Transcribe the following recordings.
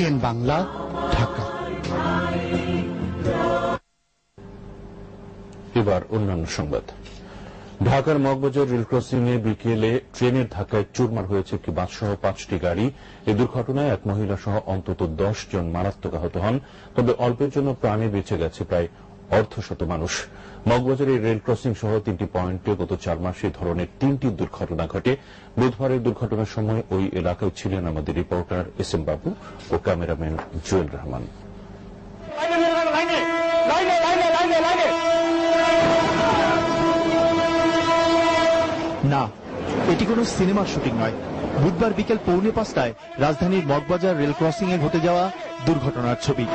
ATN Bangla, Dhaka. এবার অন্যান্য সংবাদ। ঢাকার মগবাজার রেল ক্রসিং এ বিকেলে ট্রেনের ধাক্কায় চুরমার হয়েছে একটি বাস সহ 5টি গাড়ি। এই দুর্ঘটনায় এক মহিলা সহ অন্তত 10 জন মারাত্মক আহত হন। তবে অল্পের জন্য প্রাণে বেঁচে গেছে প্রায় অর্ধশত মানুষ। মগবাজারের রেল ক্রসিং সহ 3টি পয়েন্টে গত 4 মাসে এ ধরনের 3টি দুর্ঘটনা ঘটে। বুধবারের দুর্ঘটনার সময় ওই এলাকায় ছিলেন আমাদের রিপোর্টার এস এম বাবু ও ক্যামেরাম্যান জুয়েল রহমান। না, এটি কোনো সিনেমার শুটিং নয়। বুধবার বিকেল 4:45টায় রাজধানীর মগবাজার রেল ক্রসিং এ ঘটে যাওয়া দুর্ঘটনার ছবি।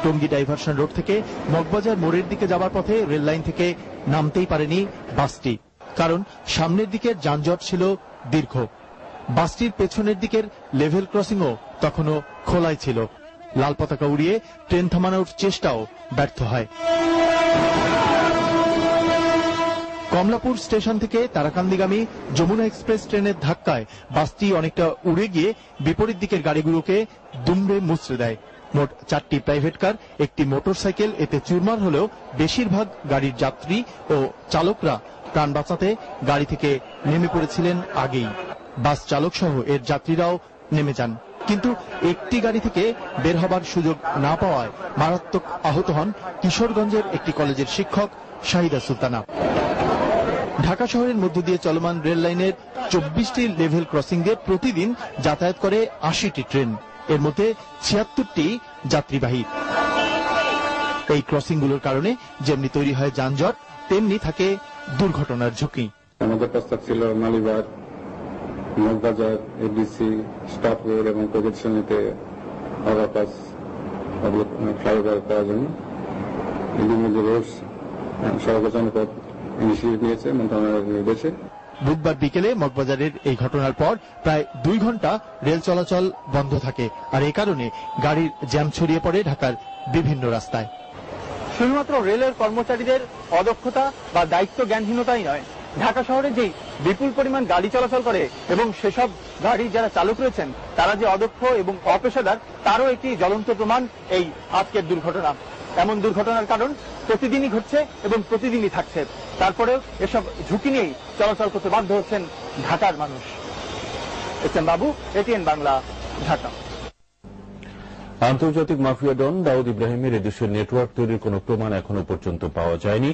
টঙ্গী ডাইভারশন রোড থেকে মগবাজার মোড়ের দিকে যাওয়ার পথে রেল লাইন থেকে নামতেই পারেনি বাসটি, কারণ সামনের দিকের যানজট ছিল দীর্ঘ। বাসটির পেছনের দিকের লেভেল ক্রসিংও তখনও খোলাই ছিল। লাল পতাকা উড়িয়ে ট্রেন থামানোর চেষ্টাও ব্যর্থ হয়। কমলাপুর স্টেশন থেকে তারাকান্দিগামী যমুনা এক্সপ্রেস ট্রেনের ধাক্কায় বাসটি অনেকটা উড়ে গিয়ে বিপরীত দিকের গাড়িগুলোকে দুমড়ে মুচড়ে দেয়। মোট 4টি প্রাইভেট কার, একটি মোটরসাইকেল এতে চুরমার হলেও বেশিরভাগ গাড়ির যাত্রী ও চালকরা প্রাণ বাঁচাতে গাড়ি থেকে নেমে পড়েছিলেন আগেই। বাস চালক সহ এর যাত্রীরাও নেমে যান, কিন্তু একটি গাড়ি থেকে বের হবার সুযোগ না পাওয়ায় মারাত্মক আহত হন কিশোরগঞ্জের একটি কলেজের শিক্ষক শাহিদা সুলতানা। ঢাকা শহরের মধ্য দিয়ে চলমান রেল লাইনের 24টি লেভেল ক্রসিং দিয়ে প্রতিদিন যাতায়াত করে 80টি ট্রেন, এর মধ্যে 76টি যাত্রীবাহী। এই ক্রসিংগুলোর কারণে যেমনি তৈরি হয় যানজট, তেমনি থাকে দুর্ঘটনার ঝুঁকি। আমাদের প্রস্তাব ছিল মালিবাগ, মগবাজার, এডিসি, স্টপওয়ের এবং প্রজেকশনিতে ওভারপাস ফ্লাইওভার করার জন্য রোডস সরকার জনপদ ইনিশিয়েটিভ নিয়েছে মন্ত্রণালয়ের নির্দেশে। বুধবার বিকেলে মগবাজারের এই ঘটনার পর প্রায় 2 ঘন্টা রেল চলাচল বন্ধ থাকে, আর এই কারণে গাড়ির জ্যাম ছড়িয়ে পড়ে ঢাকার বিভিন্ন রাস্তায়। শুধুমাত্র রেলের কর্মচারীদের অদক্ষতা বা দায়িত্ব জ্ঞানহীনতাই নয়, ঢাকা শহরে যেই বিপুল পরিমাণ গাড়ি চলাচল করে এবং সেসব গাড়ি যারা চালক রয়েছেন তারা যে অদক্ষ এবং অপেশাদার তারও একটি জ্বলন্ত প্রমাণ এই আজকের দুর্ঘটনা। এমন দুর্ঘটনার কারণ প্রতিদিনই ঘটছে এবং প্রতিদিনই থাকছে, তারপরেও এসব ঝুঁকি নিয়েই চলাচল করতে বাধ্য হচ্ছেন ঢাকার মানুষ। এস এম বাবু, এটিএন বাংলা, ঢাকা। আন্তর্জাতিক মাফিয়া ডন দাউদ ইব্রাহিমের এদেশের নেটওয়ার্ক তৈরির কোনো প্রমাণ এখনো পর্যন্ত পাওয়া যায়নি।